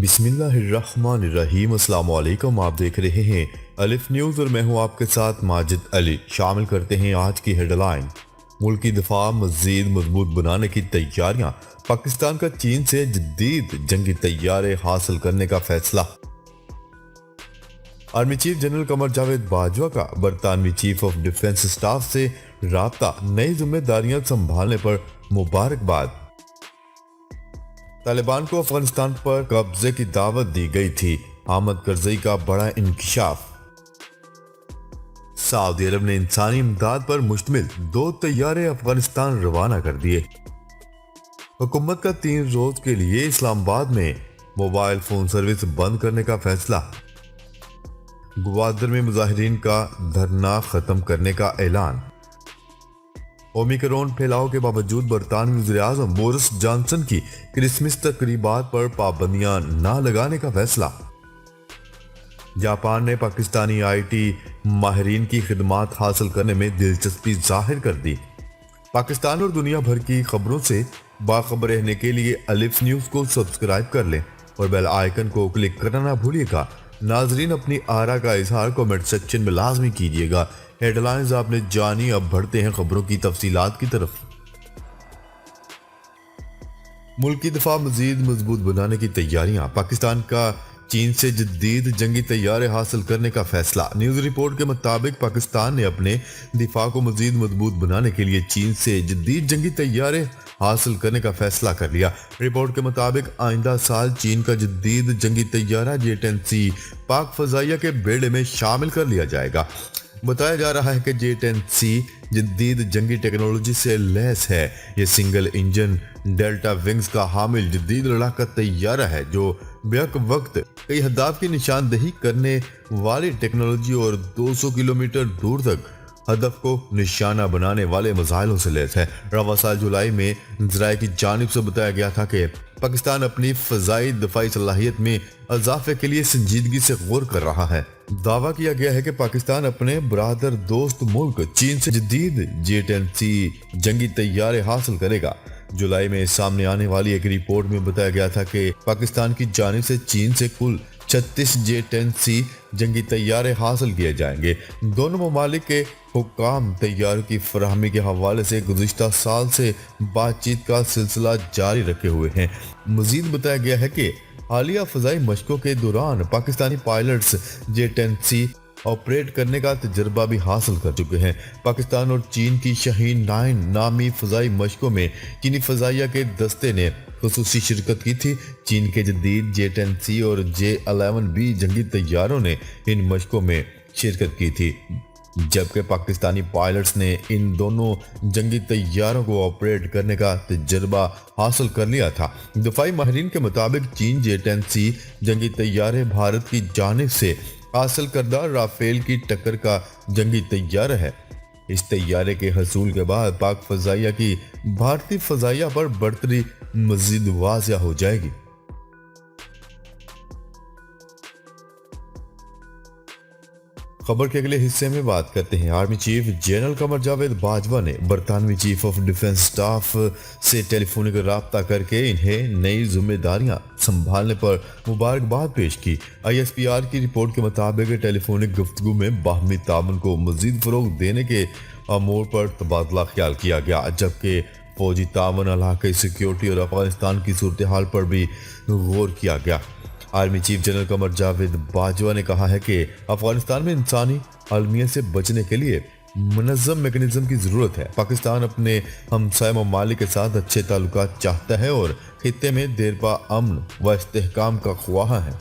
بسم اللہ الرحمن الرحیم۔ السلام علیکم، آپ دیکھ رہے ہیں الف نیوز اور میں ہوں آپ کے ساتھ ماجد علی۔ شامل کرتے ہیں آج کی ہیڈ لائن۔ ملکی دفاع مزید مضبوط بنانے کی تیاریاں، پاکستان کا چین سے جدید جنگی طیارے حاصل کرنے کا فیصلہ۔ Army chief general Qamar Javed Bajwa کا برطانوی چیف آف ڈیفنس اسٹاف سے رابطہ، نئی ذمہ داریاں سنبھالنے پر مبارکباد۔ طالبان کو افغانستان پر قبضے کی دعوت دی گئی تھی، احمد کرزئی کا بڑا انکشاف۔ سعودی عرب نے انسانی امداد پر مشتمل 2 طیارے افغانستان روانہ کر دیے۔ حکومت کا 3 روز کے لیے اسلام آباد میں موبائل فون سروس بند کرنے کا فیصلہ۔ گوادر میں مظاہرین کا دھرنا ختم کرنے کا اعلان۔ اومیکرون پھیلاؤ کے باوجود برطانوی وزیر اعظم بورس جانسن کی کرسمس تقریبات پر پابندیاں نہ لگانے کا فیصلہ۔ جاپان نے پاکستانی آئی ٹی ماہرین کی خدمات حاصل کرنے میں دلچسپی ظاہر کر دی۔ پاکستان اور دنیا بھر کی خبروں سے باخبر رہنے کے لیے الف نیوز کو سبسکرائب کر لیں اور بیل آئیکن کو کلک کرنا نہ بھولیے گا۔ ناظرین، اپنی آراء کا اظہار کمنٹ سیکشن میں لازمی کیجیے گا۔ ہیڈ لائنز آپ نے جانی، اب بڑھتے ہیں خبروں کی تفصیلات کی طرف۔ ملکی دفاع مزید مضبوط بنانے کی تیاریاں، پاکستان کا چین سے جدید جنگی طیارے حاصل کرنے کا فیصلہ۔ نیوز رپورٹ کے مطابق پاکستان نے اپنے دفاع کو مزید مضبوط بنانے کے لیے چین سے جدید جنگی طیارے حاصل کرنے کا فیصلہ کر لیا۔ رپورٹ کے مطابق آئندہ سال چین کا جدید جنگی طیارہ J-10C پاک فضائیہ کے بیڑے میں شامل کر لیا جائے گا۔ بتایا جا رہا ہے کہ J-10C جدید جنگی ٹیکنالوجی سے لیس ہے۔ یہ سنگل انجن ڈیلٹا ونگز کا حامل جدید لڑاکا طیارہ ہے جو بیک وقت کئی اہداف کی نشاندہی کرنے والی ٹیکنالوجی اور 200 کلومیٹر دور تک ہدف کو نشانہ بنانے والے میزائلوں سے لیس ہے۔ رواں سال جولائی میں ذرائع کی جانب سے بتایا گیا تھا کہ پاکستان اپنی فضائی دفاعی صلاحیت میں اضافے کے لیے سنجیدگی سے غور کر رہا ہے۔ دعویٰ کیا گیا ہے کہ پاکستان اپنے برادر دوست ملک چین سے جدید J-10C جنگی طیارے حاصل کرے گا۔ جولائی میں سامنے آنے والی ایک رپورٹ میں بتایا گیا تھا کہ پاکستان کی جانب سے چین سے کل 36 J-10C جنگی طیارے حاصل کیے جائیں گے۔ دونوں ممالک کے حکام طیاروں کی فراہمی کے حوالے سے گزشتہ سال سے بات چیت کا سلسلہ جاری رکھے ہوئے ہیں۔ مزید بتایا گیا ہے کہ حالیہ فضائی مشقوں کے دوران پاکستانی پائلٹس J-10C آپریٹ کرنے کا تجربہ بھی حاصل کر چکے ہیں۔ پاکستان اور چین کی شاہین 9 نامی فضائی مشقوں میں چینی فضائیہ کے دستے نے خصوصی شرکت کی تھی۔ چین کے جدید J-10C اور J-11B جنگی طیاروں نے ان مشقوں میں شرکت کی تھی، جبکہ پاکستانی پائلٹس نے ان دونوں جنگی طیاروں کو آپریٹ کرنے کا تجربہ حاصل کر لیا تھا۔ دفاعی ماہرین کے مطابق چین J-10C جنگی طیارے بھارت کی جانب سے حاصل کردہ رافیل کی ٹکر کا جنگی طیارہ ہے۔ اس طیارے کے حصول کے بعد پاک فضائیہ کی بھارتی فضائیہ پر برتری مزید واضح ہو جائے گی۔ خبر کے اگلے حصے میں بات کرتے ہیں۔ Army chief general Qamar Javed Bajwa نے برطانوی چیف آف ڈیفنس اسٹاف سے ٹیلی فونک رابطہ کر کے انہیں نئی ذمہ داریاں سنبھالنے پر مبارکباد پیش کی۔ ISPR کی رپورٹ کے مطابق ٹیلی فونک گفتگو میں باہمی تعاون کو مزید فروغ دینے کے امور پر تبادلہ خیال کیا گیا، جبکہ فوجی تعاون، علاقائی سیکیورٹی اور افغانستان کی صورتحال پر بھی غور کیا گیا۔ Army chief general Qamar Javed Bajwa نے کہا ہے کہ افغانستان میں انسانی المیہ سے بچنے کے لیے منظم میکانزم کی ضرورت ہے۔ پاکستان اپنے ہمسائے ممالک کے ساتھ اچھے تعلقات چاہتا ہے اور خطے میں دیرپا امن و استحکام کا خواہاں ہے۔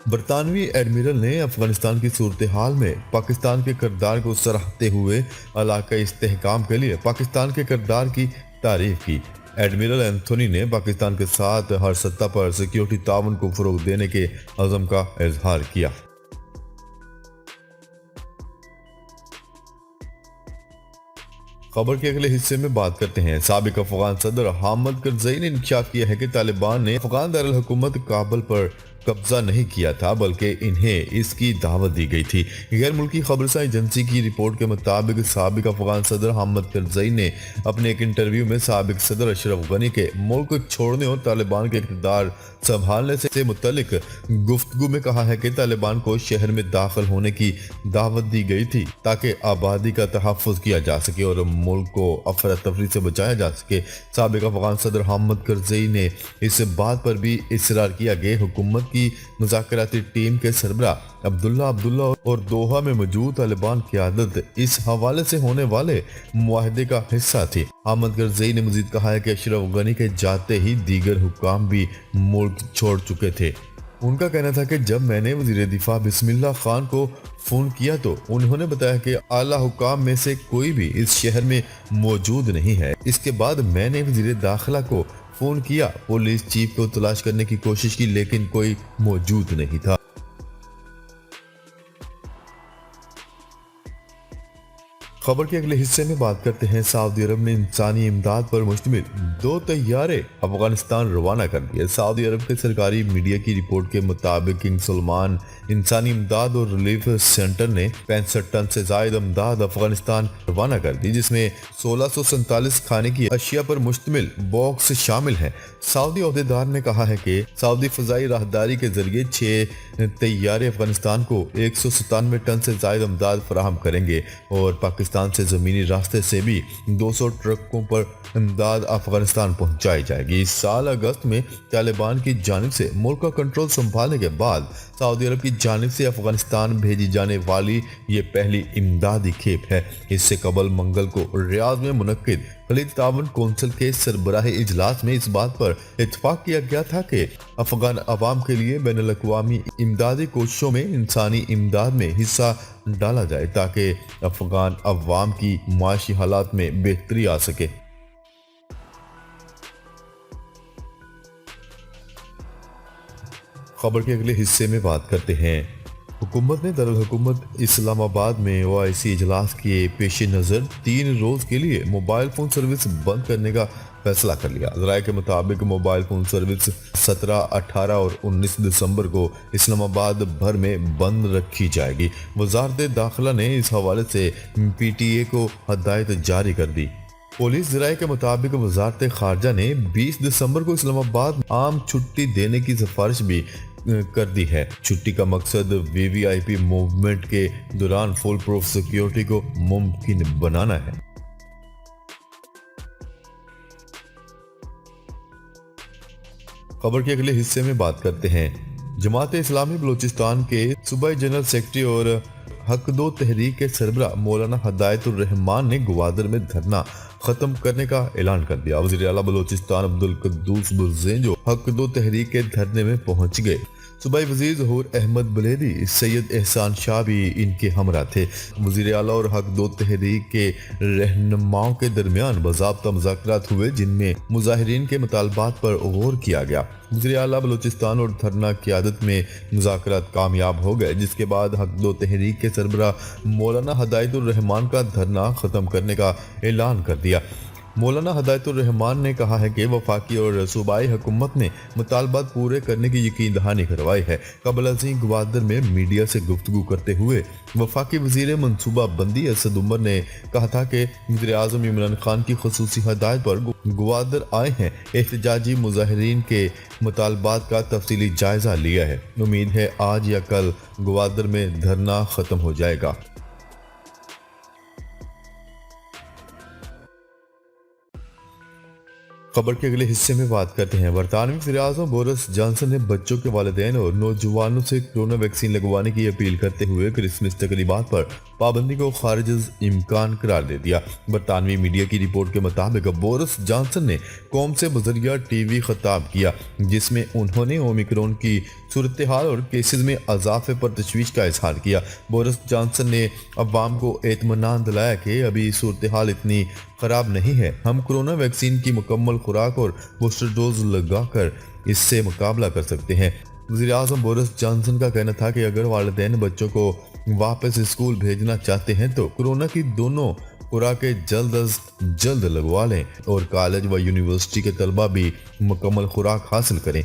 برطانوی ایڈمرل نے افغانستان کی صورتحال میں پاکستان کے کردار کو سراہتے ہوئے علاقائی استحکام کے لیے پاکستان کے کردار کی تعریف کی۔ ایڈمرل اینتھونی نے پاکستان کے ساتھ ہر سطح پر سیکیورٹی تعاون کو فروغ دینے کے عزم کا اظہار کیا۔ خبر کے اگلے حصے میں بات کرتے ہیں۔ سابق افغان صدر حامد کرزئی نے انکشاف کیا ہے کہ طالبان نے افغان دارالحکومت کابل پر कब्जा नहीं किया था बल्कि इन्हें इसकी दावत दी गई थी। गैर मुल्की खबरसां एजेंसी की रिपोर्ट के मुताबिक साबिक अफगान सदर हामिद करजई ने अपने एक इंटरव्यू में साबिक सदर अशरफ गनी के मुल्क छोड़ने और तालिबान के इक़्तिदार संभालने से मुतल्लिक गुफ्तगू में कहा है कि तालिबान को शहर में दाखिल होने की दावत दी गई थी ताकि आबादी का तहफ़्फ़ुज़ किया जा सके और मुल्क को अफरा तफरी से बचाया जा सके। साबिक अफगान सदर हामिद करजई ने इस बात पर भी इसरार किया कि हुकूमत की मुज़ाकराती टीम के सरबरा अब्दुल्ला और दोहा में मौजूद तालिबान क़यादत इस हवाले से होने वाले मुआहदे का हिस्सा थी। हामिद करजई ने मजीद कहा है कि अशरफ गनी के जाते ही दीगर हुक्काम भी मुल्क छोड़ चुके थे। उनका कहना था कि जब मैंने वज़ीर दिफा बिस्मिल्लाह खान को फ़ोन किया तो उन्होंने बताया कि आला हुकाम में से कोई भी इस शहर में मौजूद नहीं है। इसके बाद मैंने वज़ीर दाखिला को फ़ोन किया, पुलिस चीफ को तलाश करने की कोशिश की लेकिन कोई मौजूद नहीं था। खबर के अगले हिस्से में बात करते हैं। सऊदी अरब ने इंसानी इमदाद पर मुश्तमिल 2 तैयारे अफगानिस्तान रवाना कर दिए। सऊदी अरब के सरकारी मीडिया की रिपोर्ट के मुताबिक किंग सलमान इंसानी इमदाद और रिलीफ सेंटर ने 65 टन से जायद इमदाद अफगानिस्तान रवाना कर दी, जिसमें 1647 खाने की अशिया पर मुश्तमिल बॉक्स शामिल हैं। सऊदी अहदेदार ने कहा है कि सऊदी फजाई राहदारी के जरिए 6 तैयारे अफगानिस्तान को 197 टन से जायद इमदाद फराहम करेंगे और पाकिस्तान से जमीनी रास्ते से भी 200 ट्रकों पर इमदाद अफगानिस्तान पहुंचाई जाएगी। इस साल अगस्त में तालिबान की जानिब से मुल्क का कंट्रोल संभालने के बाद सऊदी अरब की जानिब से अफगानिस्तान भेजी जाने वाली ये पहली इमदादी खेप है। इससे कबल मंगल को रियाद में मुनक्किद खलीज ताउन कौंसिल के सरबराही इजलास में इस बात पर इत्तफाक किया गया था कि अफगान अवाम के लिए बैनुल अक़वामी इमदादी कोशिशों में इंसानी इमदाद में हिस्सा डाला जाए ताकि अफगान अवाम की माशी हालात में बेहतरी आ सके। खबर के अगले हिस्से में बात करते हैं। हुकूमत ने दारुल हुकूमत इस्लामाबाद में ओआईसी इजलास के पेश नज़र 3 रोज़ के लिए मोबाइल फ़ोन सर्विस बंद करने का फैसला कर लिया। ज़राए के मुताबिक मोबाइल फ़ोन सर्विस 17, 18 और 19 दिसंबर को इस्लामाबाद भर में बंद रखी जाएगी। वज़ारत दाखिला ने इस हवाले से PTA को हदायत जारी कर दी। पुलिस ज़राए के मुताबिक वज़ारत ख़ारजा ने 20 दिसंबर को इस्लामाबाद आम छुट्टी देने की सिफारिश भी कर दी है। छुट्टी का मकसद VVIP मूवमेंट के दौरान फुल प्रूफ सिक्योरिटी को मुमकिन बनाना है। खबर के अगले हिस्से में बात करते हैं। जमात इस्लामी बलूचिस्तान के सूबाई जनरल सेक्रेटरी और हक दो तहरीक के सरबरा मौलाना हदायतुर रहमान ने ग्वादर में धरना खत्म करने का ऐलान कर दिया। वज़ीर आला बलूचिस्तान अब्दुल कुद्दूस बुज़ेंजो हक दो तहरीक के धरने में पहुंच गए। सूबाई वज़ीर ज़हूर अहमद बलेदी, सैयद एहसान शाह भी इनके हमरा थे। वज़ीर आला और हक दो तहरीक के रहनुमाओं के दरमियान बाज़ाब्ता मुज़ाकरात हुए जिनमें मुज़ाहिरीन के मुतालबात पर गौर किया गया। वज़ीर आला बलूचिस्तान और धरना क़यादत में मुज़ाकरात कामयाब हो गए, जिसके बाद हक दो तहरीक के सरबरा मौलाना हदायतुर रहमान का धरना ख़त्म करने का ऐलान कर दिया। मौलाना हदायतुर रहमान ने कहा है कि वफाकी और सूबाई हुकूमत ने मुतालबात पूरे करने की यकीन दहानी करवाई है। कबल अज़ीं ग्वादर में मीडिया से गुफ्तगू करते हुए वफाकी वज़ीर मनसूबा बंदी असद उमर ने कहा था कि वज़ीर आज़म इमरान खान की खुसूसी हदायत पर ग्वादर आए हैं। एहतजाजी मुज़ाहिरीन के मुतालबात का तफसीली जायजा लिया है। उम्मीद है आज या कल ग्वादर में धरना ख़त्म हो जाएगा। खबर के अगले हिस्से में बात करते हैं। बरतानवी वज़ीर-ए-आज़म बोरिस जॉनसन ने बच्चों के वालिदैन और नौजवानों से कोरोना वैक्सीन लगवाने की अपील करते हुए क्रिसमस तकरीबात पर पाबंदी को खारिज इम्कान करार दे दिया। बरतानवी मीडिया की रिपोर्ट के मुताबिक बोरिस जॉनसन ने कौम से बज़रिया TV खिताब किया, जिसमें उन्होंने ओमिक्रॉन की सूरत हाल और केसेस में इजाफे पर तशवीश का इजहार किया। बोरिस जॉनसन ने अवाम को एतमानान दिलाया कि अभी सूरत हाल इतनी ख़राब नहीं है। हम कोरोना वैक्सीन की मुकम्मल खुराक और बूस्टर डोज लगाकर इससे मुकाबला कर सकते हैं। वज़ीर-ए-आज़म बोरिस जॉनसन का कहना था कि अगर वालिदैन बच्चों को वापस स्कूल भेजना चाहते हैं तो कोरोना की दोनों खुराकें जल्द अज जल्द लगवा लें और कॉलेज व यूनिवर्सिटी के तलबा भी मुकम्मल खुराक हासिल करें।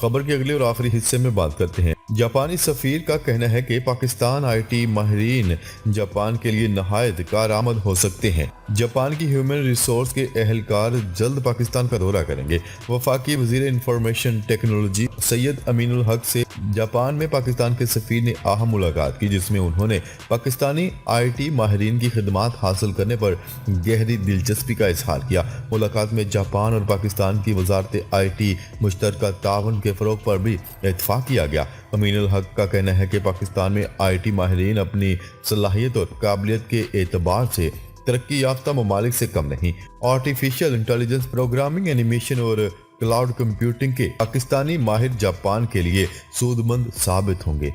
खबर के अगले और आखिरी हिस्से में बात करते हैं। जापानी सफीर का कहना है कि पाकिस्तान आईटी माहिरीन जापान के लिए नहायत कारआमद हो सकते हैं। जापान की ह्यूमन रिसोर्स के अहलकार जल्द पाकिस्तान का दौरा करेंगे। वफाकी वजीर इंफॉर्मेशन टेक्नोलॉजी सैयद अमीनुल हक से जापान में पाकिस्तान के सफीर ने अहम मुलाकात की, जिसमें उन्होंने पाकिस्तानी आईटी माहिरीन की खिदमात हासिल करने पर गहरी दिलचस्पी का इजहार किया। मुलाकात में जापान और पाकिस्तान की वजारत आईटी मुश्तरका तावन के फरोग पर भी इत्तफाक किया गया। अमीनुल हक का कहना है कि पाकिस्तान में आईटी माहिरीन अपनी सलाहियत और काबिलियत के एतबार से तरक्की याफ्ता ममालिक से कम नहीं। आर्टिफिशियल इंटेलिजेंस, प्रोग्रामिंग, एनिमेशन और क्लाउड कंप्यूटिंग के पाकिस्तानी माहिर जापान के लिए सूदमंद साबित होंगे।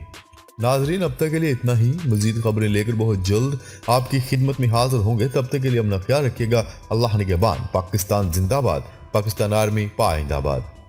नाजरीन, अब तक के लिए इतना ही। मजीद खबरें लेकर बहुत जल्द आपकी खिदमत में हाजिर होंगे। तब तक के लिए अपना ख्याल रखिएगा। अल्लाह निगहबान। पाकिस्तान जिंदाबाद। पाकिस्तान आर्मी पाइंदाबाद।